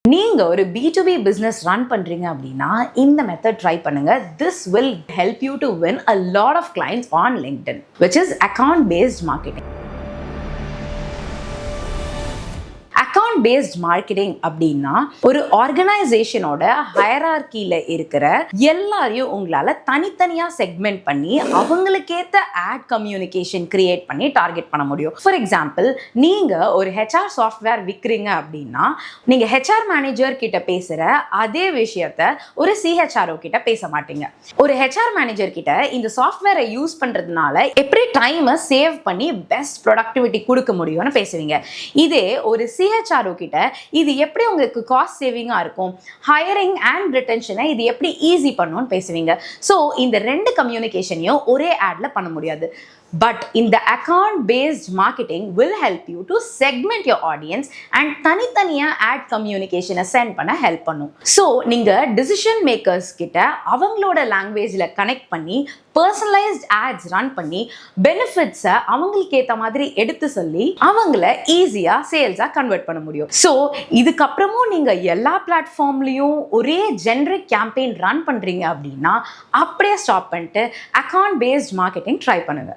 நீங்க ஒரு B2B business run பண்றீங்க அப்படின்னா இந்த மெத்தட் ட்ரை பண்ணுங்க. This will help you to win a lot of clients on LinkedIn, which is account based marketing. Account based marketing அப்படின்னா ஒரு ஆர்கனைசேஷனோட ஹையரார்கியில இருக்கிற எல்லாரையும் உங்களால தனித்தனியா செக்மெண்ட் பண்ணி அவங்களுக்கேற்ற ஆட் கம்யூனிகேஷன் கிரியேட் பண்ணி டார்கெட் பண்ண முடியும். ஃபார் எக்ஸாம்பிள், நீங்க ஒரு ஹெச்ஆர் சாஃப்ட்வேர் விற்கிறீங்க அப்படின்னா நீங்க ஹெச்ஆர் மேனேஜர் கிட்ட பேசுற அதே விஷயத்த ஒரு சிஹெச்ஆர்ஓ கிட்ட பேச மாட்டீங்க. ஒரு ஹெச்ஆர் மேனேஜர் கிட்ட இந்த சாஃப்ட்வேரை யூஸ் பண்றதுனால எப்படி டைமை சேவ் பண்ணி பெஸ்ட் ப்ரொடக்டிவிட்டி கொடுக்க முடியும்னு பேசுவீங்க. இதே ஒரு சிஹெச்ஆர்ஓ கிட்ட இது எப்படி உங்களுக்கு காஸ்ட் சேவிங்கா இருக்கும், ஹையரிங் அண்ட் ரிட்டென்ஷனை இது எப்படி ஈஸி பண்ணும்னு பேசுவீங்க. ஸோ இந்த ரெண்டு கம்யூனிகேஷனையும் ஒரே ஆட்ல பண்ண முடியாது. பட் இந்த account based marketing will help you to segment your audience and தனித்தனியா ஆட் கம்யூனிகேஷனை சென்ட் பண்ண ஹெல்ப் பண்ணும். ஸோ நீங்க டிசிஷன் மேக்கர்ஸ் கிட்ட அவங்களோட லாங்குவேஜ்ல கனெக்ட் பண்ணி பர்சனலைஸ்ட் ஆட்ஸ் ரன் பண்ணி பெனிஃபிட்ஸை அவங்களுக்கு ஏற்ற மாதிரி எடுத்து சொல்லி அவங்கள ஈஸியா சேல்ஸா கன்வெர்ட் பண்ண முடியும். ஸோ இதுக்கப்புறமும் நீங்க எல்லா பிளாட்ஃபார்ம்லயும் ஒரே ஜெனரிக் கேம்பெயின் ரன் பண்றீங்க அப்படின்னா அப்படியே ஸ்டாப் பண்ணிட்டு அக்கவுண்ட் பேஸ்ட் மார்க்கெட்டிங் ட்ரை பண்ணுங்க.